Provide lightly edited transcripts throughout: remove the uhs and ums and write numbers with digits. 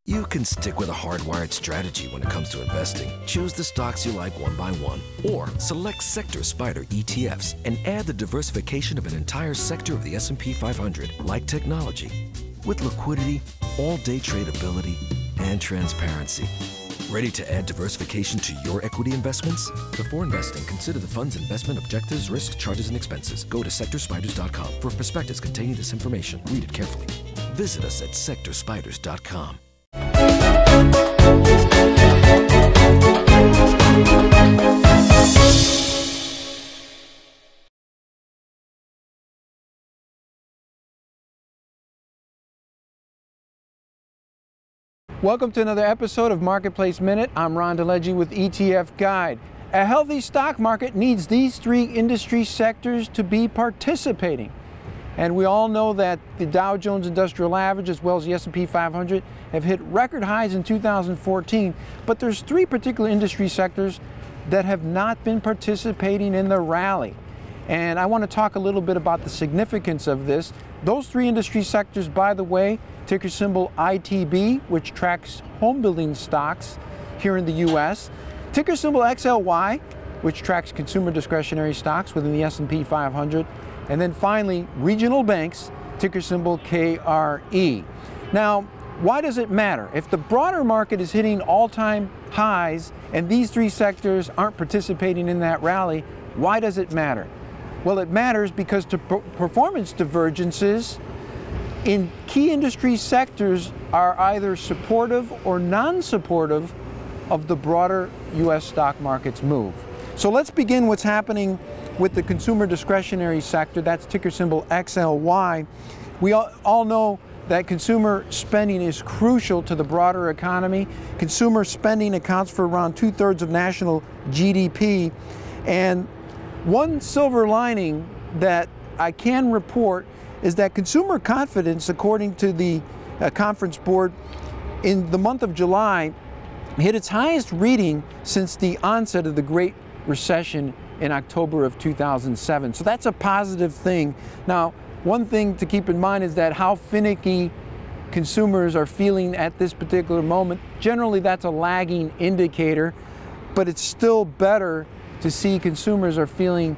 You can stick with a hardwired strategy when it comes to investing. Choose the stocks you like one by one, or select Sector SPDR ETFs and add the diversification of an entire sector of the S&P 500, like technology, with liquidity, all-day tradability, and transparency. Ready to add diversification to your equity investments? Before investing, consider the fund's investment objectives, risks, charges, and expenses. Go to sectorspiders.com for a prospectus containing this information. Read it carefully. Visit us at sectorspiders.com. Welcome to another episode of Marketplace Minute. I'm Ron DeLegge with ETF Guide. A healthy stock market needs these three industry sectors to be participating. And we all know that the Dow Jones Industrial Average as well as the S&P 500 have hit record highs in 2014, but there's three particular industry sectors that have not been participating in the rally. And I want to talk a little bit about the significance of this. Those three industry sectors, by the way, ticker symbol ITB, which tracks home building stocks here in the US, ticker symbol XLY, which tracks consumer discretionary stocks within the S&P 500, and then finally regional banks, ticker symbol KRE. Now, why does it matter? If the broader market is hitting all-time highs and these three sectors aren't participating in that rally, why does it matter? Well, it matters because performance divergences in key industry sectors are either supportive or non-supportive of the broader US stock market's move. So let's begin what's happening with the consumer discretionary sector. That's ticker symbol XLY. We all know that consumer spending is crucial to the broader economy. Consumer spending accounts for around 2/3 of national GDP. And one silver lining that I can report is that consumer confidence, according to the Conference Board, in the month of July, hit its highest reading since the onset of the Great Recession in October of 2007. So that's a positive thing. Now, one thing to keep in mind is that how finicky consumers are feeling at this particular moment, generally that's a lagging indicator, but it's still better to see consumers are feeling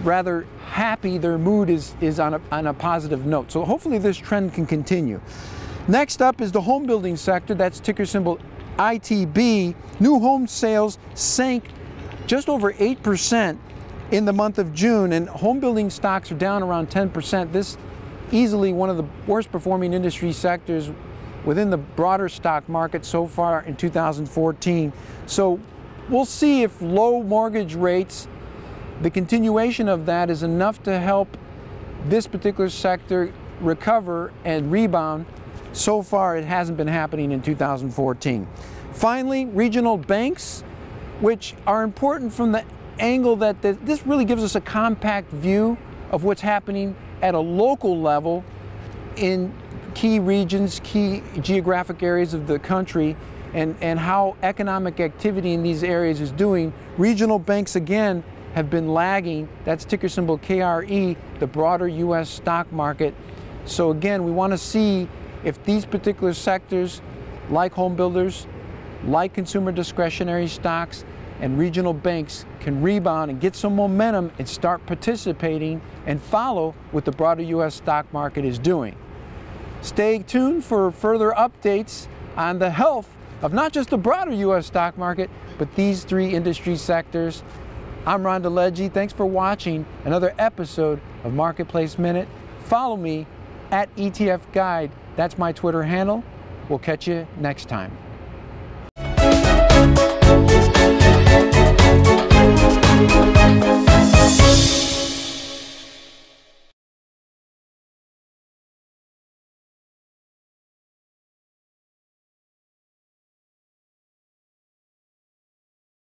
rather happy, their mood is on a positive note. So hopefully this trend can continue. Next up is the home building sector. That's ticker symbol ITB. New home sales sank just over 8% in the month of June, and home building stocks are down around 10%. This easily one of the worst performing industry sectors within the broader stock market so far in 2014. So we'll see if low mortgage rates, the continuation of that, is enough to help this particular sector recover and rebound. So far, it hasn't been happening in 2014. Finally, regional banks, which are important from the angle that this really gives us a compact view of what's happening at a local level in key regions, key geographic areas of the country, and how economic activity in these areas is doing. Regional banks, again, have been lagging. That's ticker symbol KRE, the broader US stock market. So again, we want to see if these particular sectors, like home builders, like consumer discretionary stocks, and regional banks, can rebound and get some momentum and start participating and follow what the broader US stock market is doing. Stay tuned for further updates on the health of not just the broader US stock market, but these three industry sectors. I'm Ron DeLegge. Thanks for watching another episode of Marketplace Minute. Follow me at ETF Guide. That's my Twitter handle. We'll catch you next time.